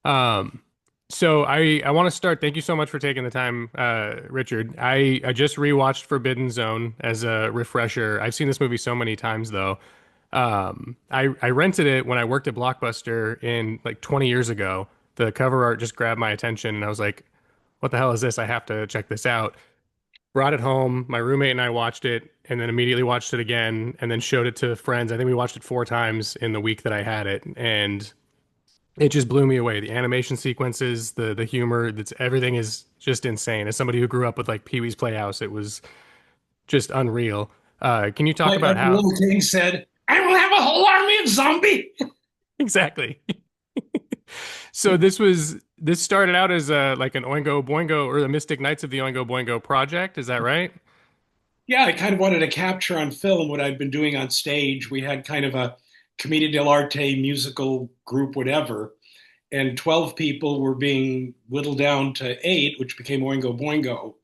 Um, so I want to start. Thank you so much for taking the time, Richard. I just rewatched Forbidden Zone as a refresher. I've seen this movie so many times though. I rented it when I worked at Blockbuster in like 20 years ago. The cover art just grabbed my attention, and I was like, "What the hell is this? I have to check this out." Brought it home. My roommate and I watched it, and then immediately watched it again, and then showed it to friends. I think we watched it 4 times in the week that I had it, and it just blew me away. The animation sequences, the humor, that's everything is just insane. As somebody who grew up with like Pee-wee's Playhouse, it was just unreal. Can you talk Like about how Little King said, I will have a whole army of zombie. exactly? So this started out as a like an Oingo Boingo or the Mystic Knights of the Oingo Boingo project. Is that right? Yeah, I kind of wanted to capture on film what I'd been doing on stage. We had kind of a commedia dell'arte musical group, whatever, and 12 people were being whittled down to 8, which became Oingo Boingo.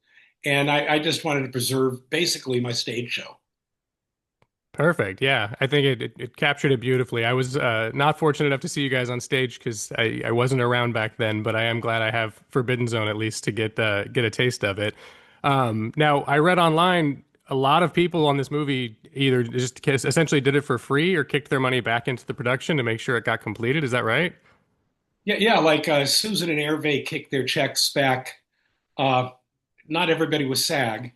And I just wanted to preserve basically my stage show. Perfect. Yeah, I think it captured it beautifully. I was not fortunate enough to see you guys on stage because I wasn't around back then, but I am glad I have Forbidden Zone at least to get a taste of it. Now, I read online a lot of people on this movie either just essentially did it for free or kicked their money back into the production to make sure it got completed. Is that right? Yeah, like Susan and Hervé kicked their checks back. Uh, Not everybody was SAG.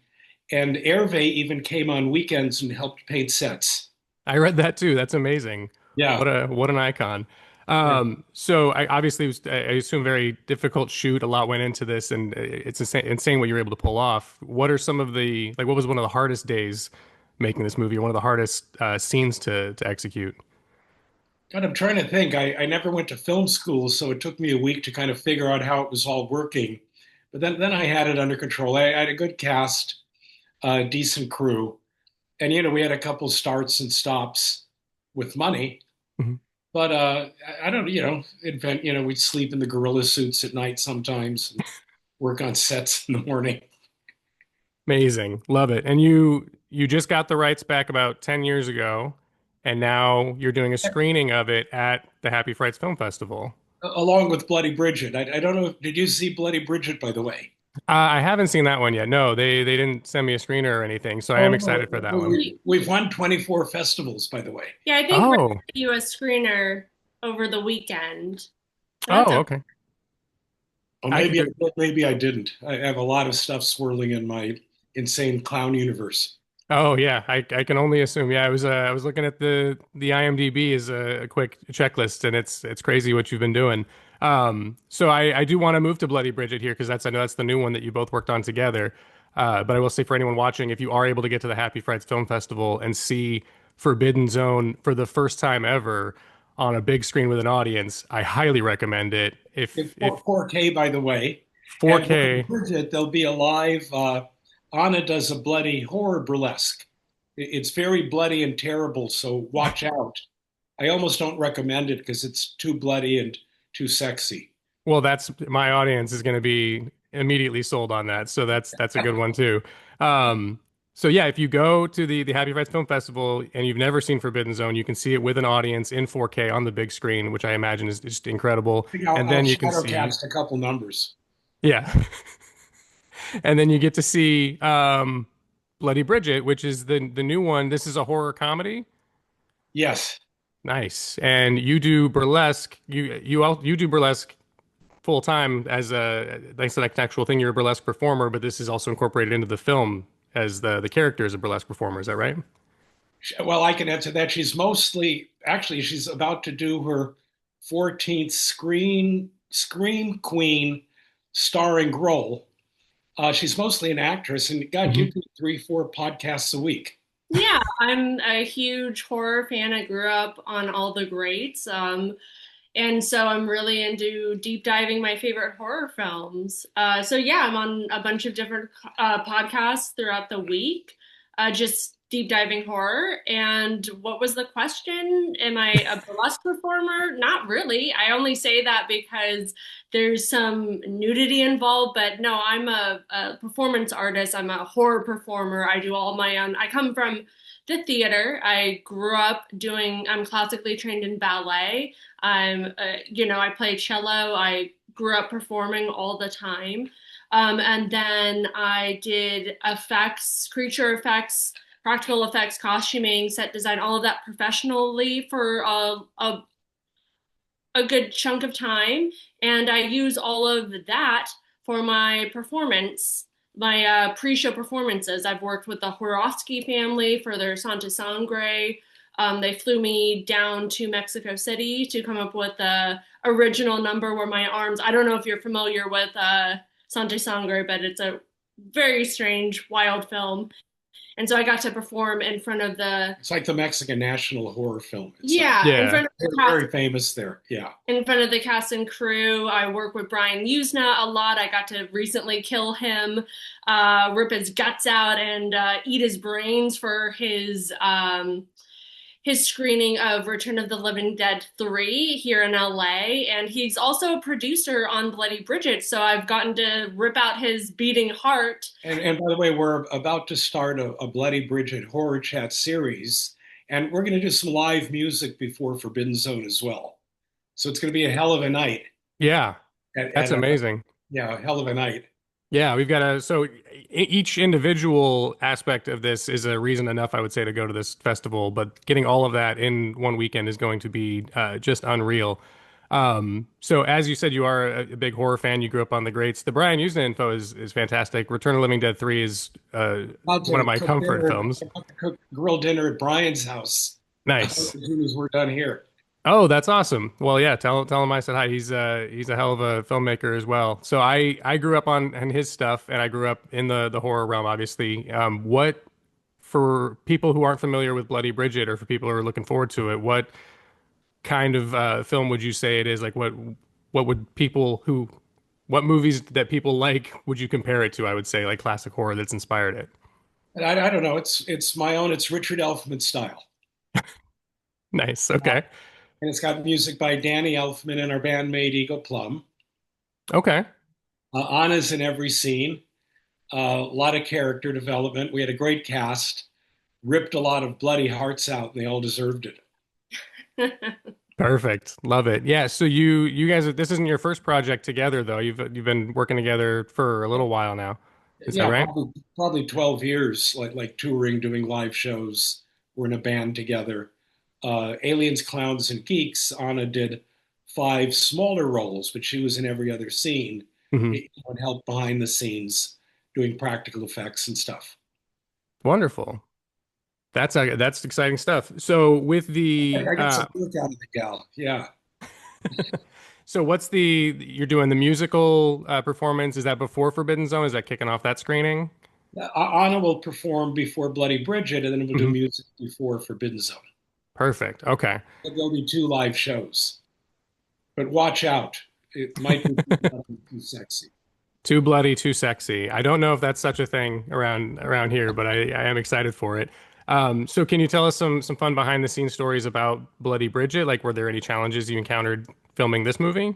And Hervé even came on weekends and helped paint sets. I read that too. That's amazing. Yeah. What an icon. So I obviously it was, I assume very difficult shoot. A lot went into this, and it's insane what you were able to pull off. What are some of the like? What was one of the hardest days making this movie? Or one of the hardest scenes to execute? God, I'm trying to think. I never went to film school, so it took me a week to kind of figure out how it was all working. But then I had it under control. I had a good cast, a decent crew, and we had a couple starts and stops with money. Mhm. But I don't, invent. We'd sleep in the gorilla suits at night sometimes, and work on sets in the morning. Amazing, love it. And you just got the rights back about 10 years ago, and now you're doing a screening of it at the Happy Frights Film Festival. Along with Bloody Bridget. I don't know. Did you see Bloody Bridget, by the way? I haven't seen that one yet. No, they didn't send me a screener or anything, so I am Oh, excited for that one. we've won 24 festivals, by the way. Yeah, I think we're Oh, gonna do a screener over the weekend. So that's oh, a okay. Or I could. maybe I didn't. I have a lot of stuff swirling in my insane clown universe. Oh yeah, I can only assume. Yeah, I was looking at the IMDb as a quick checklist, and it's crazy what you've been doing. So I do want to move to Bloody Bridget here because that's I know that's the new one that you both worked on together. But I will say for anyone watching, if you are able to get to the Happy Frights Film Festival and see Forbidden Zone for the first time ever on a big screen with an audience, I highly recommend it. It's If 4K, by the way. And Bloody 4K. Bridget, there'll be a live. Anna does a bloody horror burlesque. It's very bloody and terrible, so watch out. I almost don't recommend it because it's too bloody and too sexy. Well, that's my audience is going to be immediately sold on that. So that's a good one too. Um, so yeah, if you go to the Happy Friends Film Festival and you've never seen Forbidden Zone, you can see it with an audience in 4K on the big screen, which I imagine is just incredible. I think And I'll then you can shadow see, cast a couple numbers. yeah, and then you get to see Bloody Bridget, which is the new one. This is a horror comedy. Yes. Nice. And you do burlesque. You do burlesque full time as a thanks to that actual thing. You're a burlesque performer, but this is also incorporated into the film as the character is a burlesque performer. Is that right? Well, I can answer that. Actually, she's about to do her 14th Scream Queen starring role. She's mostly an actress, and God, Hmm. you do 3, 4 podcasts a week. yeah, I'm a huge horror fan. I grew up on all the greats. And so I'm really into deep diving my favorite horror films. So yeah, I'm on a bunch of different podcasts throughout the week, just deep diving horror. And what was the question? Am I a burlesque performer? Not really. I only say that because there's some nudity involved, but no, I'm a performance artist. I'm a horror performer. I do all my own. I come from the theater. I grew up I'm classically trained in ballet. I play cello. I grew up performing all the time. And then I did effects, creature effects, practical effects, costuming, set design, all of that professionally for a good chunk of time, and I use all of that for my performance, my pre-show performances. I've worked with the Horowski family for their Santa Sangre. They flew me down to Mexico City to come up with the original number where my arms. I don't know if you're familiar with Santa Sangre, but it's a very strange, wild film. And so I got to perform in front of the It's like the Mexican national horror film. yeah, in Yeah. front of They're the cast very famous there. Yeah. in front of the cast and crew. I work with Brian Usna a lot. I got to recently kill him, rip his guts out, and eat his brains for his screening of Return of the Living Dead 3 here in LA. And he's also a producer on Bloody Bridget, so I've gotten to rip out his beating heart. And by the way, we're about to start a Bloody Bridget horror chat series, and we're going to do some live music before Forbidden Zone as well. So it's going to be a hell of a night. Yeah. That's amazing. Yeah, a hell of a night. Yeah, we've got each individual aspect of this is a reason enough, I would say, to go to this festival, but getting all of that in one weekend is going to be just unreal. So as you said, you are a big horror fan. You grew up on the greats. The Brian Usna info is fantastic. Return of the Living Dead 3 is About one of to my cook comfort dinner, films. about to cook grill dinner at Brian's house as Nice. soon as we're done here. Oh, that's awesome. Well, yeah, tell him I said hi. He's a hell of a filmmaker as well. So I grew up on his stuff, and I grew up in the horror realm, obviously. What for people who aren't familiar with Bloody Bridget, or for people who are looking forward to it, what kind of film would you say it is? Like what would people who what movies that people like would you compare it to? I would say like classic horror that's inspired it. And I don't know. It's my own. It's Richard Elfman style, Nice. Okay. and it's got music by Danny Elfman and our bandmate Eagle Plum. Okay. Anna's in every scene. A lot of character development. We had a great cast. Ripped a lot of bloody hearts out, and they all deserved it. Perfect. Love it. Yeah. So you guys, this isn't your first project together though. You've been working together for a little while now. Is that Yeah, right? probably 12 years, like touring, doing live shows. We're in a band together. Aliens, Clowns, and Geeks. Anna did 5 smaller roles, but she was in every other scene. Hmm. It would help behind the scenes, doing practical effects and stuff. Wonderful. That's exciting stuff. So with the I got some work out of the gal. Yeah. so what's you're doing the musical performance? Is that before Forbidden Zone? Is that kicking off that screening? Anna will perform before Bloody Bridget, and then we'll do Hmm. music before Forbidden Zone. Perfect. Okay. There'll be 2 live shows, but watch out. It might be too sexy. Too bloody, too sexy. I don't know if that's such a thing around here, but I am excited for it. So can you tell us some fun behind the scenes stories about Bloody Bridget? Like, were there any challenges you encountered filming this movie?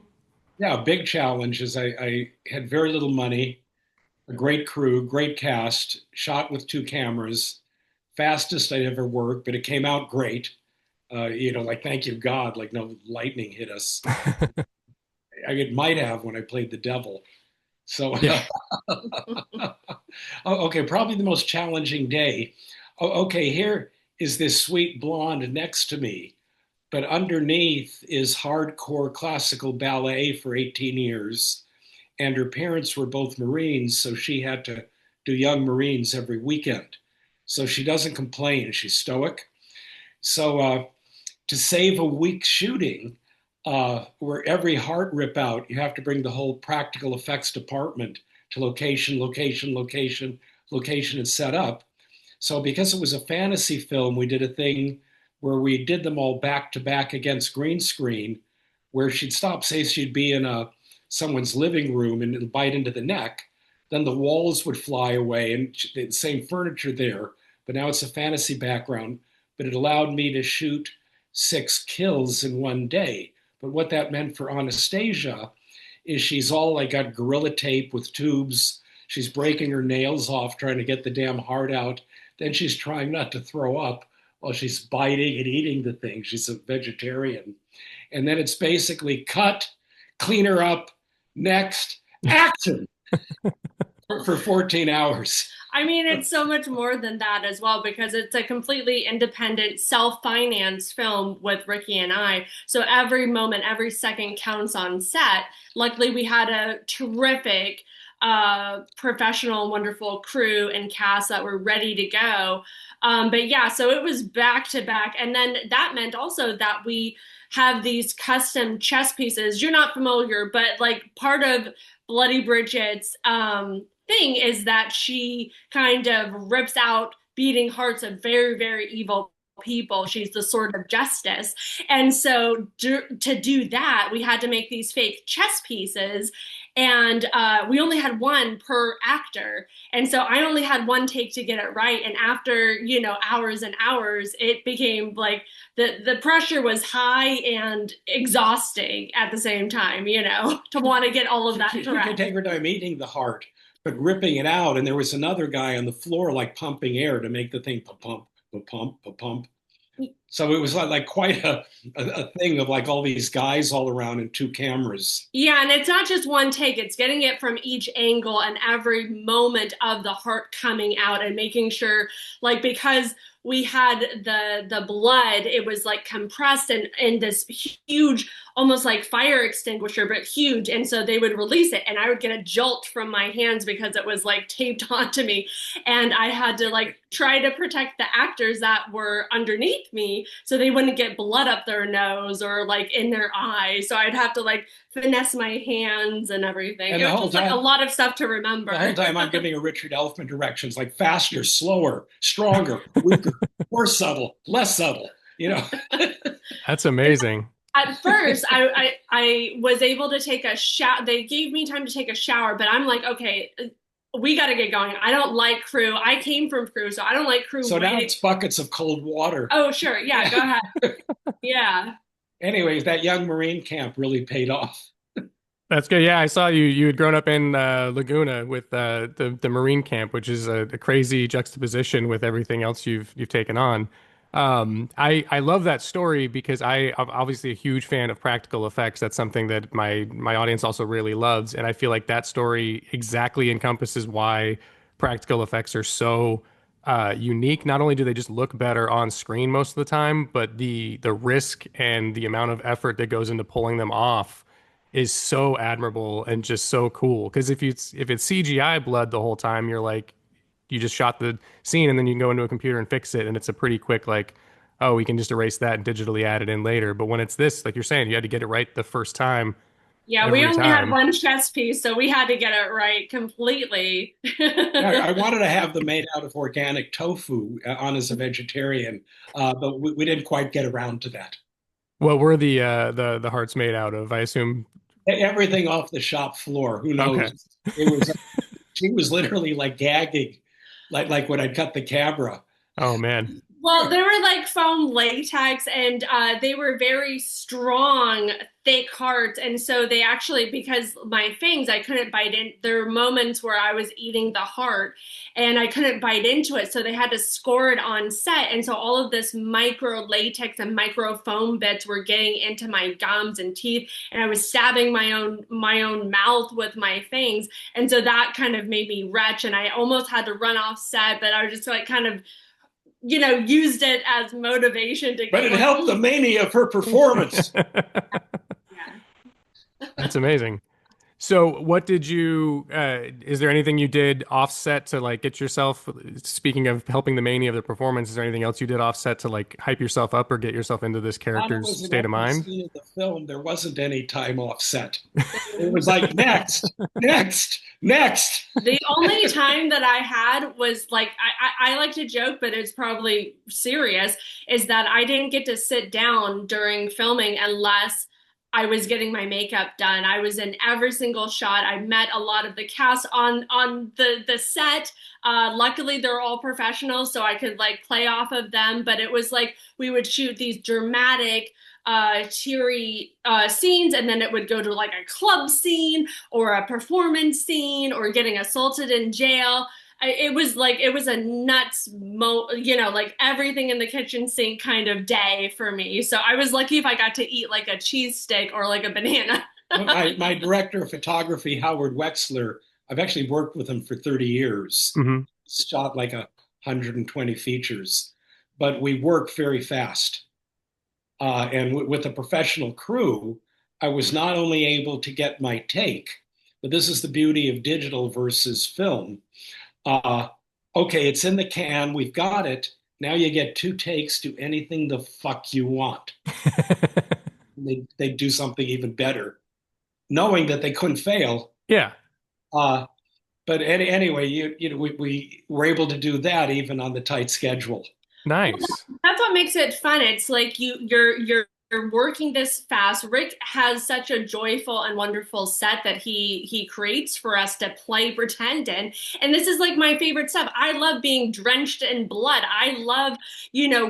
Yeah, a big challenge is I had very little money, a great crew, great cast, shot with 2 cameras, fastest I'd ever worked, but it came out great. Like thank you God, like no lightning hit us. It might have when I played the devil. So, Yeah. okay, probably the most challenging day. Okay, here is this sweet blonde next to me, but underneath is hardcore classical ballet for 18 years. And her parents were both Marines, so she had to do Young Marines every weekend. So she doesn't complain, she's stoic. So, to save a week's shooting, where every heart rip out, you have to bring the whole practical effects department to location, location, location, location, and set up. So because it was a fantasy film, we did a thing where we did them all back to back against green screen, where she'd stop, say she'd be in someone's living room and it'd bite into the neck, then the walls would fly away and the same furniture there, but now it's a fantasy background. But it allowed me to shoot 6 kills in one day. But what that meant for Anastasia is she's all like got gorilla tape with tubes. She's breaking her nails off trying to get the damn heart out. Then she's trying not to throw up while she's biting and eating the thing. She's a vegetarian. And then it's basically cut, clean her up, next, action for 14 hours. I mean, it's so much more than that as well because it's a completely independent, self-financed film with Ricky and I. So every moment, every second counts on set. Luckily, we had a terrific, professional, wonderful crew and cast that were ready to go. But yeah, so it was back to back. And then that meant also that we have these custom chess pieces. You're not familiar, but like part of Bloody Bridget's thing is that she kind of rips out beating hearts of very, very evil people. She's the sword of justice. And so to do that, we had to make these fake chess pieces. And we only had one per actor. And so I only had one take to get it right. And after, hours and hours, it became like the pressure was high and exhausting at the same time, to want to get all of that She correct. could take her time eating the heart, but ripping it out. And there was another guy on the floor, like pumping air to make the thing pump, pump, pump. So it was like quite a thing of like all these guys all around and two cameras. Yeah, and it's not just one take, it's getting it from each angle and every moment of the heart coming out and making sure, like, because we had the blood, it was like compressed and in this huge, almost like fire extinguisher, but huge. And so they would release it and I would get a jolt from my hands because it was like taped onto me. And I had to like try to protect the actors that were underneath me so they wouldn't get blood up their nose or like in their eyes. So I'd have to like finesse my hands and everything. And it the was whole just like time, a lot of stuff to remember. the whole time I'm giving a Richard Elfman directions, like faster, slower, stronger, weaker, more subtle, less subtle, That's amazing. At first, I was able to take a shower. They gave me time to take a shower, but I'm like, okay, we got to get going. I don't like crew. I came from crew, so I don't like crew So now waiting. it's buckets of cold water. Oh, sure. Yeah, go ahead. Yeah. Anyways, that young Marine camp really paid off. That's good. Yeah, I saw you had grown up in Laguna with the Marine camp, which is a crazy juxtaposition with everything else you've taken on. I love that story because I'm obviously a huge fan of practical effects. That's something that my audience also really loves, and I feel like that story exactly encompasses why practical effects are so unique. Not only do they just look better on screen most of the time, but the risk and the amount of effort that goes into pulling them off is so admirable and just so cool. Because if it's CGI blood the whole time, you're like, you just shot the scene and then you can go into a computer and fix it, and it's a pretty quick like, oh, we can just erase that and digitally add it in later. But when it's this, like you're saying, you had to get it right the first time, Yeah, we every only had time. one chess piece, so we had to get it right completely. I wanted to have them made out of organic tofu on as a vegetarian, but we didn't quite get around to that. What were the hearts made out of? I assume. Everything off the shop floor. Who knows? Okay. It was she was literally like gagging, like when I cut the camera. Oh man. Well, they were like foam latex and they were very strong, thick hearts. And so they actually, because my fangs, I couldn't bite in. There were moments where I was eating the heart and I couldn't bite into it. So they had to score it on set. And so all of this micro latex and micro foam bits were getting into my gums and teeth. And I was stabbing my own mouth with my fangs. And so that kind of made me retch. And I almost had to run off set, but I was just like kind of used it as motivation to But it helped the mania of her performance. That's amazing. So what did you is there anything you did offset to like get yourself, speaking of helping the mania of the performance, is there anything else you did offset to like hype yourself up or get yourself into this character's Was in state of every mind? scene of the film. There wasn't any time offset. It was like next, next, next. The only time that I had was like I like to joke, but it's probably serious, is that I didn't get to sit down during filming unless I was getting my makeup done. I was in every single shot. I met a lot of the cast on the set. Luckily, they're all professionals, so I could like play off of them. But it was like we would shoot these dramatic, teary scenes, and then it would go to like a club scene or a performance scene or getting assaulted in jail. it was like it was a nuts like everything in the kitchen sink kind of day for me. So I was lucky if I got to eat like a cheesesteak or like a banana. My director of photography, Howard Wexler, I've actually worked with him for 30 years. Hmm. Shot like 120 features, but we work very fast. And with a professional crew, I was not only able to get my take, but this is the beauty of digital versus film. Uh, okay, it's in the can, we've got it. Now you get two takes, do anything the fuck you want. They do something even better, knowing that they couldn't fail. Yeah, Uh, but anyway, we were able to do that even on the tight schedule. Well, nice. that's what makes it fun. It's like you're working this fast. Rick has such a joyful and wonderful set that he creates for us to play pretend in. And this is like my favorite stuff. I love being drenched in blood. I love,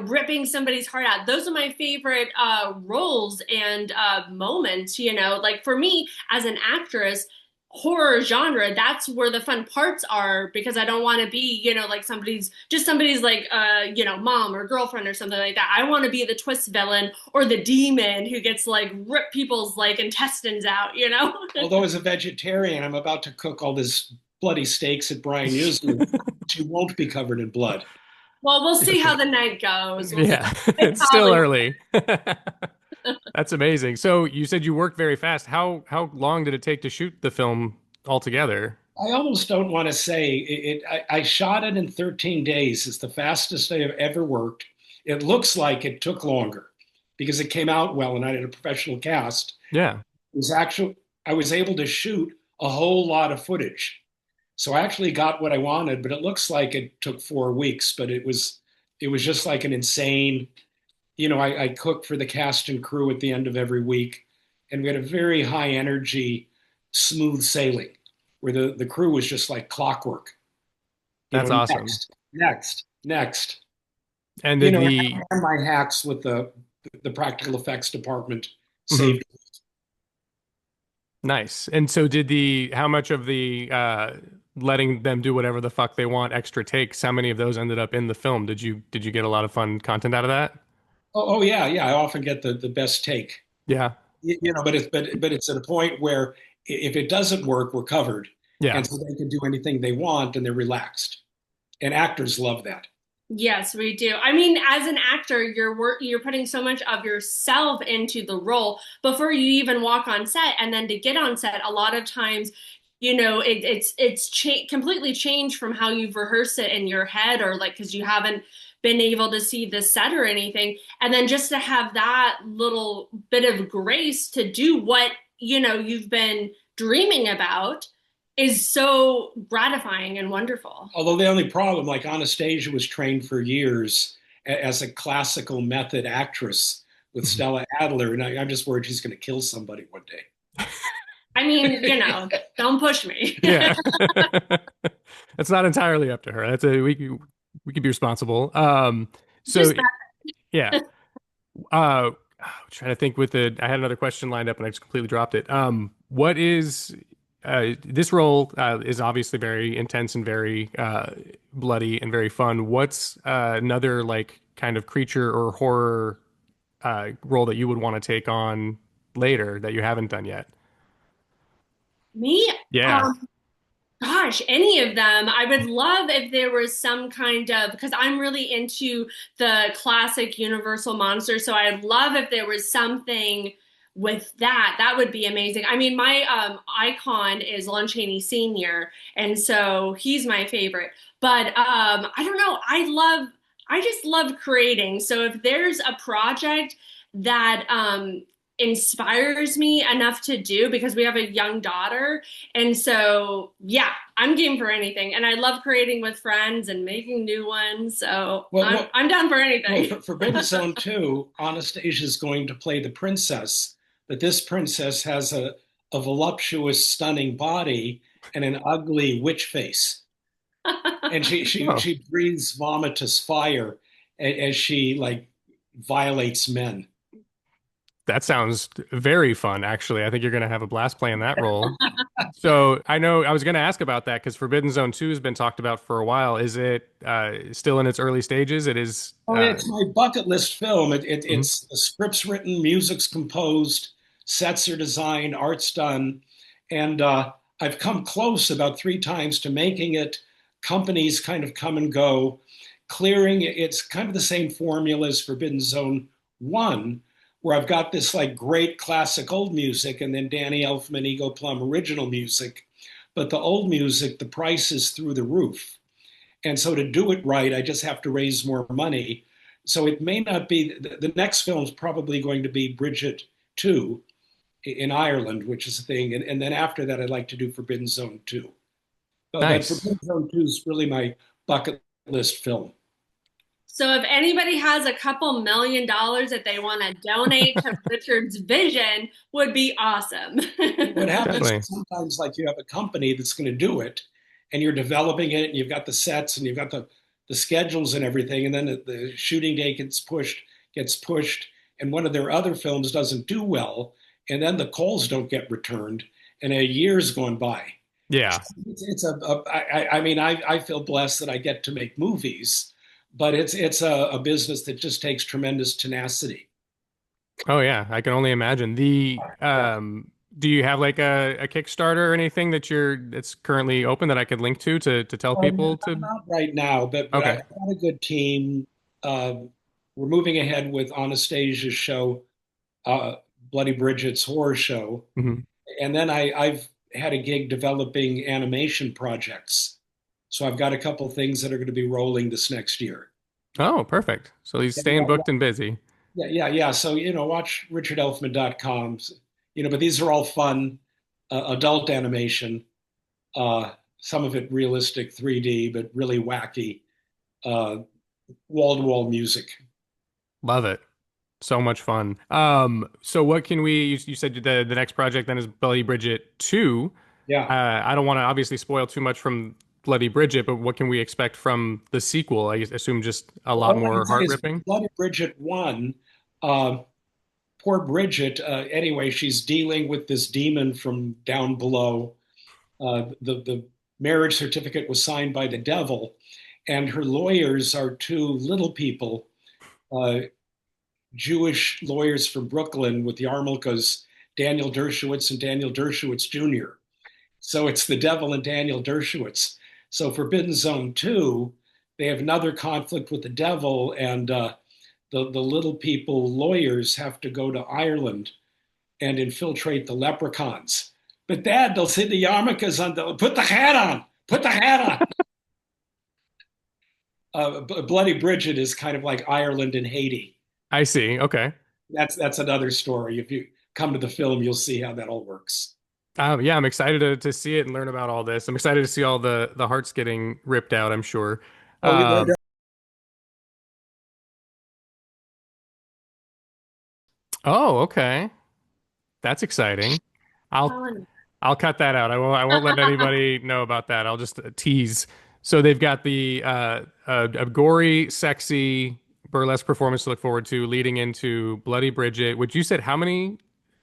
ripping somebody's heart out. Those are my favorite roles and moments, like for me as an actress, horror genre, that's where the fun parts are because I don't want to be, like somebody's like mom or girlfriend or something like that. I want to be the twist villain or the demon who gets like rip people's like intestines out. Although as a vegetarian, I'm about to cook all this bloody steaks at Brian Usley. She won't be covered in blood. Well, we'll see how the night goes. We'll see. Yeah, It's it's still probably early. That's amazing. So you said you worked very fast. How long did it take to shoot the film altogether? I almost don't want to say it. I shot it in 13 days. It's the fastest I have ever worked. It looks like it took longer because it came out well and I had a professional cast. Yeah, It was actually, I was able to shoot a whole lot of footage. So I actually got what I wanted, but it looks like it took 4 weeks, but it was just like an insane, I cooked for the cast and crew at the end of every week, and we had a very high energy, smooth sailing where the crew was just like clockwork. that's awesome. Next, next, next. And did the And my hacks with the practical effects department Mhm. saved. Nice. And so did the how much of the letting them do whatever the fuck they want extra takes, how many of those ended up in the film? Did you get a lot of fun content out of that? Oh yeah, yeah. I often get the best take. Yeah. But it's at a point where if it doesn't work, we're covered, Yeah. and so they can do anything they want, and they're relaxed. And actors love that. Yes, we do. I mean, as an actor, you're putting so much of yourself into the role before you even walk on set, and then to get on set, a lot of times, completely changed from how you've rehearsed it in your head, or like because you haven't been able to see the set or anything, and then just to have that little bit of grace to do what you've been dreaming about is so gratifying and wonderful. Although the only problem, like Anastasia was trained for years as a classical method actress with Mhm. Stella Adler, and I'm just worried she's going to kill somebody one I mean, don't push me. Yeah. That's not entirely up to her. That's a we could be responsible. So Just yeah. I'm trying to think with the I had another question lined up and I just completely dropped it. What is this role is obviously very intense and very bloody and very fun. What's another like kind of creature or horror role that you would want to take on later that you haven't done yet? me. Yeah. Um, Gosh, any of them. I would love if there was some kind of, because I'm really into the classic Universal monsters. So I'd love if there was something with that. That would be amazing. I mean, my icon is Lon Chaney Sr., and so he's my favorite. But I don't know. I just love creating. So if there's a project that inspires me enough to do because we have a young daughter. And so, yeah, I'm game for anything. And I love creating with friends and making new ones. So I'm down for day. anything. For Forbidden Zone 2, Anastasia is going to play the princess, but this princess has a voluptuous, stunning body and an ugly witch face. And she she Oh, she breathes vomitous fire as she like violates men. that sounds very fun, actually. I think you're going to have a blast playing that role. So I know I was going to ask about that because Forbidden Zone 2 has been talked about for a while. Is it still in its early stages? It is. Oh, it's my bucket list film. Mhm. It's the script's written, music's composed, sets are designed, art's done, and I've come close about three times to making it. Companies kind of come and go, clearing. It's kind of the same formula as Forbidden Zone One, where I've got this like great classic old music, and then Danny Elfman, Ego Plum original music, but the old music, the price is through the roof. And so to do it right, I just have to raise more money. So it may not be the next film is probably going to be Bridget 2 in Ireland, which is a thing. And then after that, I'd like to do Forbidden Zone 2. But Nice. Forbidden Zone 2 is really my bucket list film. So if anybody has a couple $1 million that they want to donate to Richard's vision, would be awesome. What happens Definitely. is sometimes like you have a company that's going to do it and you're developing it and you've got the sets and you've got the schedules and everything. And then the shooting day gets pushed, and one of their other films doesn't do well. And then the calls don't get returned and a year's gone by. So Yeah. it's I mean, I feel blessed that I get to make movies, but it's a business that just takes tremendous tenacity. Oh yeah. I can only imagine. Yeah. Do you have like a Kickstarter or anything that's currently open that I could link to tell people to? Not right now, but Okay. I've got a good team. We're moving ahead with Anastasia's show, uh, Bloody Bridget's horror show, Hmm. and then I've had a gig developing animation projects. So I've got a couple things that are going to be rolling this next year. Oh, perfect. So he's Yeah, staying yeah, booked and busy. yeah. So watch richardelfman.com. But these are all fun adult animation. Some of it realistic 3D, but really wacky. Wall to wall music. Love it. So much fun. So what can you said the next project then is Bloody Bridget 2. Yeah. I don't want to obviously spoil too much from Bloody Bridget, but what can we expect from the sequel? I assume just a lot All I can more say heart is ripping. Bloody Bridget won. Uh, Poor Bridget, anyway, she's dealing with this demon from down below. The marriage certificate was signed by the devil, and her lawyers are two little people, uh, Jewish lawyers from Brooklyn with yarmulkes, Daniel Dershowitz and Daniel Dershowitz Jr. So it's the devil and Daniel Dershowitz. So Forbidden Zone 2, they have another conflict with the devil, and the little people lawyers have to go to Ireland and infiltrate the leprechauns. But Dad, they'll see the yarmulkes on. Put the hat on. Put the hat on. Bloody Bridget is kind of like Ireland and Haiti. I see. Okay. That's another story. If you come to the film, you'll see how that all works. Yeah, I'm excited to see it and learn about all this. I'm excited to see all the hearts getting ripped out, I'm sure. Oh, Um, oh, okay. That's exciting. I'll Fun. I'll cut that out. I won't let anybody know about that. I'll just tease. So they've got a gory, sexy burlesque performance to look forward to, leading into Bloody Bridget, which you said how many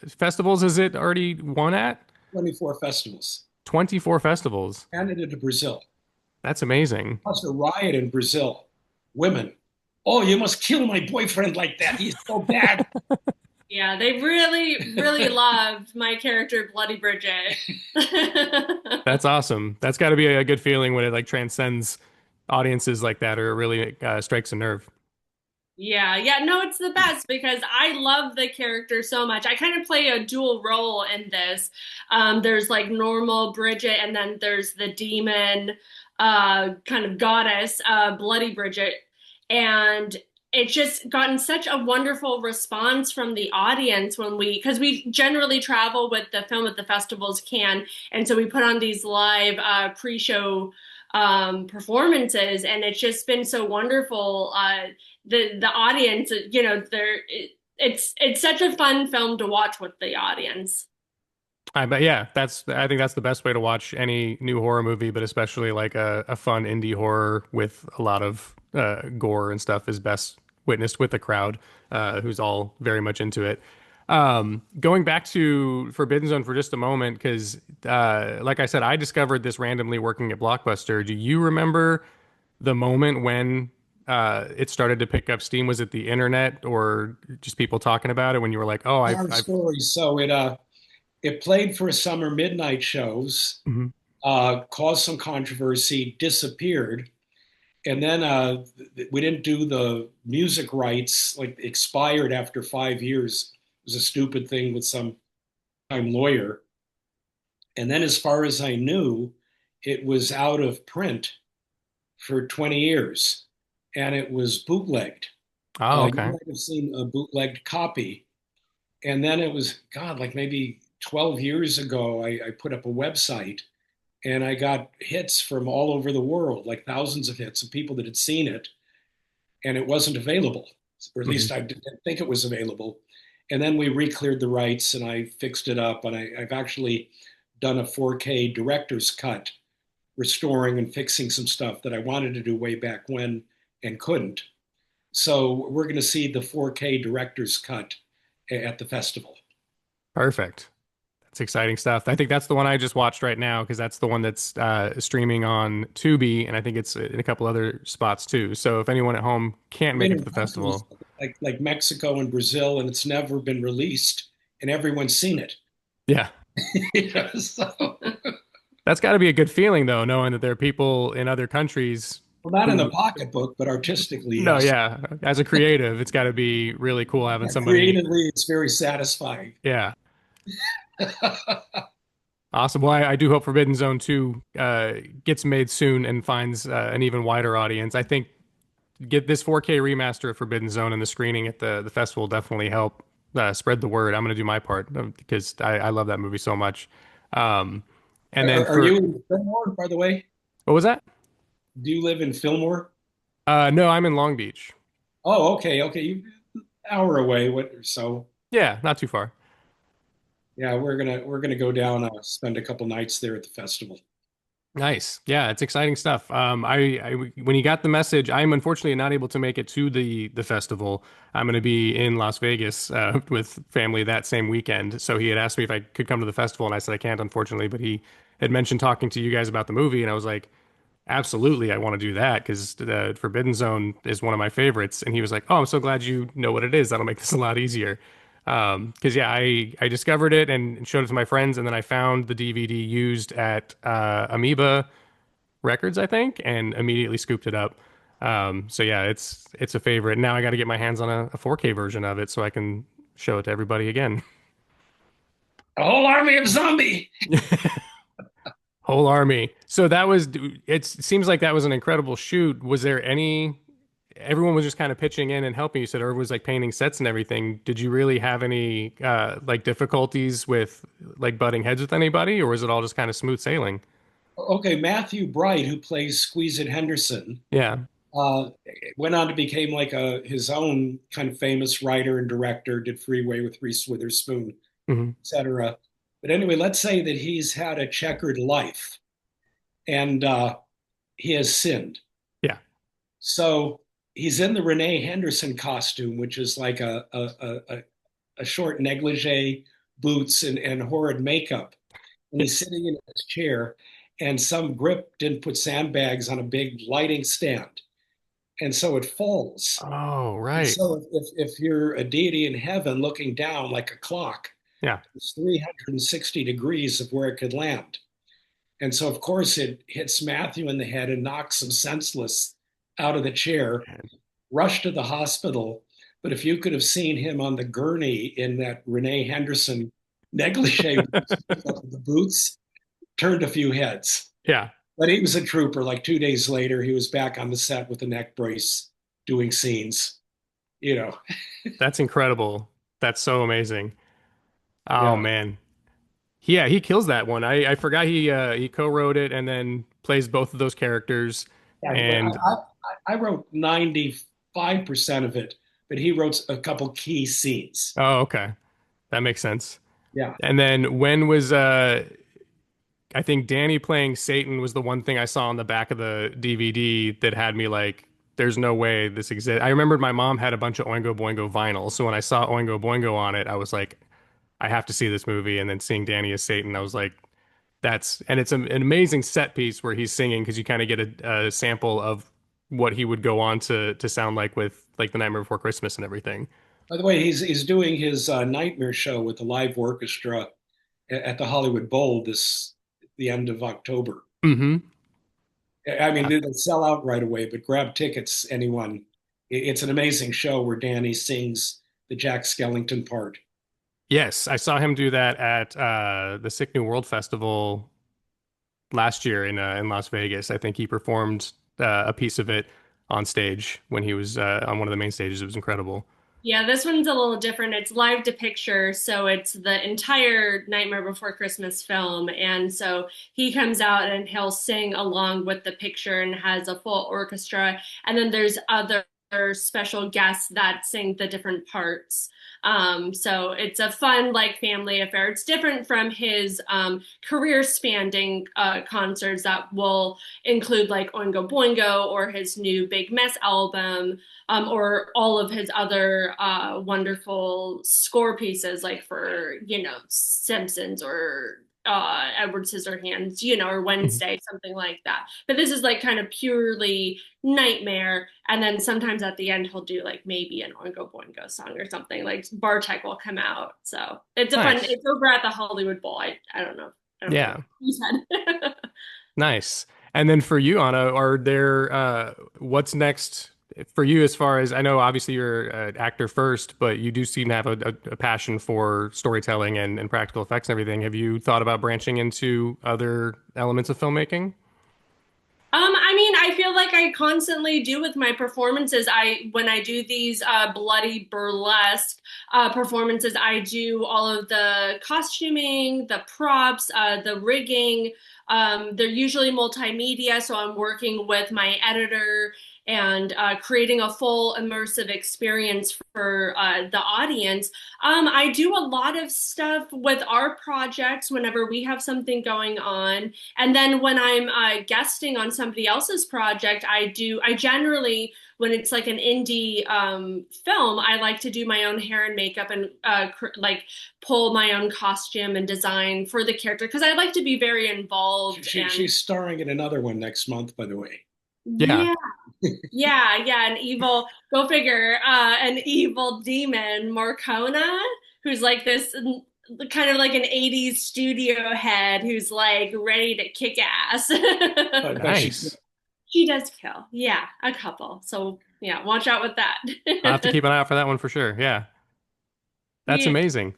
festivals has it already won at? 24 festivals. 24 festivals. Canada to Brazil. That's amazing. Caused a riot in Brazil. Women. Oh, you must kill my boyfriend like that. He's so bad. Yeah, they really, really loved my character, Bloody Bridget. That's awesome. That's got to be a good feeling when it like transcends audiences like that, or it really strikes a nerve. Yeah, yeah, no, it's the best because I love the character so much. I kind of play a dual role in this. There's like normal Bridget, and then there's the demon, kind of goddess, Bloody Bridget. And it's just gotten such a wonderful response from the audience when because we generally travel with the film at the festivals can, and so we put on these live pre-show performances, and it's just been so wonderful. The audience, it's such a fun film to watch with the audience. But yeah, I think that's the best way to watch any new horror movie, but especially like a fun indie horror with a lot of gore and stuff is best witnessed with a crowd who's all very much into it. Going back to Forbidden Zone for just a moment, because like I said, I discovered this randomly working at Blockbuster. Do you remember the moment when it started to pick up steam? Was it the internet or just people talking about it when you were like, "Oh, Hard I've." story. So it played for summer midnight shows, Mhm. caused some controversy, disappeared, and then we didn't do the music rights, like expired after 5 years. It was a stupid thing with some time lawyer. And then, as far as I knew, it was out of print for 20 years, and it was bootlegged. Oh, You okay. might have seen a bootlegged copy. And then it was, God, like maybe 12 years ago, I put up a website and I got hits from all over the world, like thousands of hits of people that had seen it, and it wasn't available, or at Mhm. least I didn't think it was available. And then we re-cleared the rights and I fixed it up, and I've actually done a 4K director's cut, restoring and fixing some stuff that I wanted to do way back when and couldn't. So we're going to see the 4K director's cut at the festival. Perfect. That's exciting stuff. I think that's the one I just watched right now because that's the one that's streaming on Tubi, and I think it's in a couple other spots too. So if anyone at home can't make Been it to in the countries festival, like Mexico and Brazil, and it's never been released, and everyone's seen it. yeah, So, that's got to be a good feeling though, knowing that there are people in other countries well, not in the who, pocketbook, but artistically, no, yes. yeah, as a creative, it's got to be really cool having Yeah, somebody, creatively, it's very satisfying. yeah. Awesome. Well, I do hope Forbidden Zone 2 gets made soon and finds an even wider audience. I think get this 4K remaster of Forbidden Zone and the screening at the festival will definitely help spread the word. I'm going to do my part because I love that movie so much. Um, and then Are for you in Fillmore, by the way? what was that? Do you live in Fillmore? No, I'm in Long Beach. Oh, okay, okay. You hour away, what so? Yeah, not too far. Yeah, we're gonna go down, spend a couple nights there at the festival. Nice. Yeah, it's exciting stuff. When you got the message, I'm unfortunately not able to make it to the festival. I'm going to be in Las Vegas with family that same weekend. So he had asked me if I could come to the festival, and I said I can't, unfortunately. But he had mentioned talking to you guys about the movie, and I was like, absolutely, I want to do that because the Forbidden Zone is one of my favorites. And he was like, "Oh, I'm so glad you know what it is. That'll make this a lot easier." Because yeah, I discovered it and showed it to my friends, and then I found the DVD used at Amoeba Records, I think, and immediately scooped it up. So yeah, it's a favorite. Now I got to get my hands on a 4K version of it so I can show it to everybody again. A whole army of zombie. Whole army. So that was, it seems like that was an incredible shoot. Was there any, everyone was just kind of pitching in and helping you said, or was like painting sets and everything. Did you really have any like difficulties with like butting heads with anybody, or was it all just kind of smooth sailing? Okay, Matthew Bright, who plays Squeeze It Henderson, Yeah. uh, went on to become like his own kind of famous writer and director, did Freeway with Reese Witherspoon, Hmm. etc. But anyway, let's say that he's had a checkered life and he has sinned. Yeah. So he's in the Renee Henderson costume, which is like a short negligee, boots, and horrid makeup. And he's sitting in his chair, and some grip didn't put sandbags on a big lighting stand. And so it falls. Oh, And right. so if you're a deity in heaven looking down like a clock, Yeah. it's 360 degrees of where it could land. And so, of course, it hits Matthew in the head and knocks him senseless out of the chair, rushed to the hospital. But if you could have seen him on the gurney in that Renee Henderson negligee with the boots, turned a few heads. Yeah. But he was a trooper. Like 2 days later, he was back on the set with a neck brace doing scenes. You know, That's incredible. That's so amazing. Oh yeah. man. Yeah, he kills that one. I forgot he co-wrote it and then plays both of those characters. Yeah, And I wrote 95% of it, but he wrote a couple key scenes. oh, okay. That makes sense. Yeah. And then when was I think Danny playing Satan was the one thing I saw on the back of the DVD that had me like there's no way this exists. I remembered my mom had a bunch of Oingo Boingo vinyl, so when I saw Oingo Boingo on it, I was like, I have to see this movie. And then seeing Danny as Satan, I was like, and it's an amazing set piece where he's singing because you kind of get a sample of what he would go on to sound like with like The Nightmare Before Christmas and everything. By the way, he's doing his Nightmare show with the live orchestra at the Hollywood Bowl this the end of October. Hmm. I mean, they'll sell out right away, but grab tickets, anyone. It's an amazing show where Danny sings the Jack Skellington part. Yes, I saw him do that at the Sick New World Festival last year in Las Vegas. I think he performed a piece of it on stage when he was on one of the main stages. It was incredible. Yeah, this one's a little different. It's live to picture, so it's the entire Nightmare Before Christmas film. And so he comes out and he'll sing along with the picture and has a full orchestra. And then there's other special guests that sing the different parts. So it's a fun, like, family affair. It's different from his career spanning concerts that will include like Oingo Boingo or his new Big Mess album, or all of his other wonderful score pieces, like for, Simpsons or Edward Scissorhands, or Mhm. Wednesday, something like that. But this is like kind of purely Nightmare. And then sometimes at the end, he'll do like maybe an Oingo Boingo song or something. Like Bartek will come out. So Nice. it's over at the Hollywood Bowl. I don't know. I don't know what Yeah. you said. Nice. And then for you, Anna, are there what's next for you as far as I know, obviously you're an actor first, but you do seem to have a passion for storytelling and practical effects and everything. Have you thought about branching into other elements of filmmaking? I mean, I feel like I constantly do with my performances. When I do these bloody burlesque performances, I do all of the costuming, the props, the rigging. They're usually multimedia, so I'm working with my editor and creating a full immersive experience for the audience. I do a lot of stuff with our projects whenever we have something going on. And then when I'm guesting on somebody else's project, I generally, when it's like an indie film, I like to do my own hair and makeup and like pull my own costume and design for the character because I like to be very involved and She's starring in another one next month, by the way. Yeah. yeah. Yeah, an evil, go figure, an evil demon, Morcona, who's like this kind of like an 80s studio head who's like ready to kick ass. But she Nice. She does kill. Yeah, a couple. So, yeah, watch out with I'll have to that. keep an eye out for that one for sure. Yeah. That's Yeah. amazing.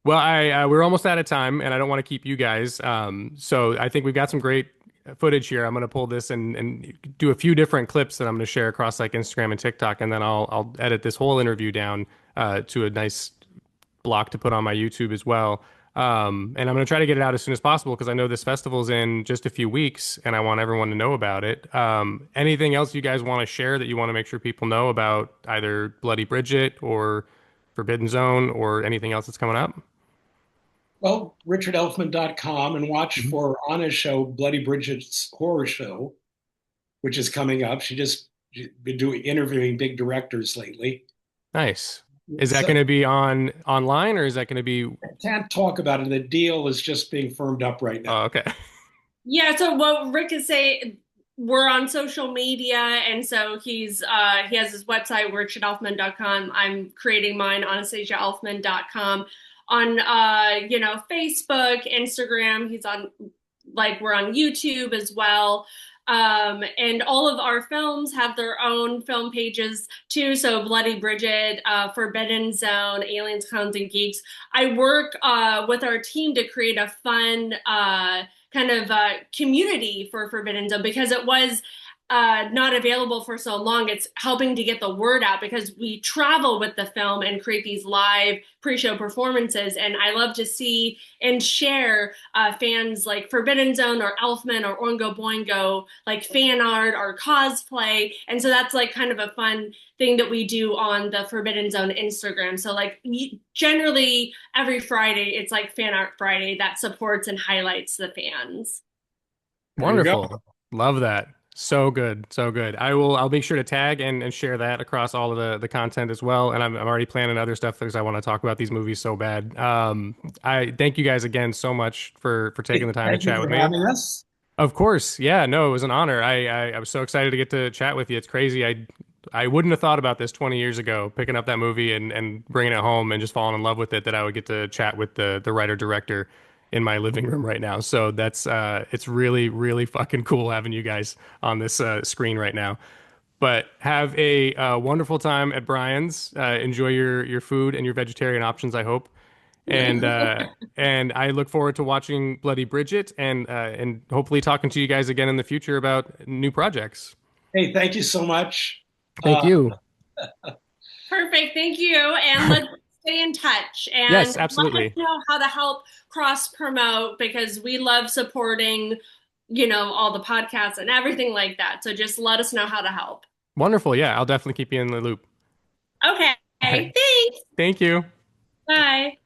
Well, I we're almost out of time, and I don't want to keep you guys. So I think we've got some great footage here. I'm going to pull this and do a few different clips that I'm going to share across like Instagram and TikTok, and then I'll edit this whole interview down to a nice block to put on my YouTube as well. And I'm going to try to get it out as soon as possible because I know this festival's in just a few weeks, and I want everyone to know about it. Anything else you guys want to share that you want to make sure people know about either Bloody Bridget or Forbidden Zone or anything else that's coming up? Well, richardelfman.com and watch Mhm. for Anna's show, Bloody Bridget's horror show, which is coming up. She's been doing interviewing big directors lately. Nice. Is that So going to be on online or is that going to be? I can't talk about it. The deal is just being firmed up right now. Oh, okay. Yeah, so what Rick is saying, we're on social media, and so he has his website, richardelfman.com. I'm creating mine, anastasiaelfman.com. On Facebook, Instagram, he's on like we're on YouTube as well. And all of our films have their own film pages too. So Bloody Bridget, Forbidden Zone, Aliens, Clowns, and Geeks. I work with our team to create a fun kind of community for Forbidden Zone because it was not available for so long. It's helping to get the word out because we travel with the film and create these live pre-show performances. And I love to see and share fans like Forbidden Zone or Elfman or Oingo Boingo, like fan art or cosplay. And so that's like kind of a fun thing that we do on the Forbidden Zone Instagram. So like generally every Friday, it's like Fan Art Friday that supports and highlights the fans. There you go. Wonderful. Love that. So good, so good. I'll make sure to tag and share that across all of the content as well. And I'm already planning other stuff because I want to talk about these movies so bad. I thank you guys again so much for taking Hey, the time to thank you chat with for me. having us. Of course, yeah, no, it was an honor. I was so excited to get to chat with you. It's crazy. I wouldn't have thought about this 20 years ago, picking up that movie and bringing it home and just falling in love with it, that I would get to chat with the writer director in my living room right now. So that's it's really really fucking cool having you guys on this screen right now. But have a wonderful time at Brian's. Enjoy your food and your vegetarian options, I hope. And and I look forward to watching Bloody Bridget and hopefully talking to you guys again in the future about new projects. Hey, thank you so much. Thank Uh, you. Perfect. Thank you. And let's stay in touch and Yes, let us absolutely. know how to help cross promote because we love supporting, you know, all the podcasts and everything like that. So just let us know how to help. Wonderful. Yeah, I'll definitely keep you in the loop. Okay. All right. Thanks. Thank you. Bye.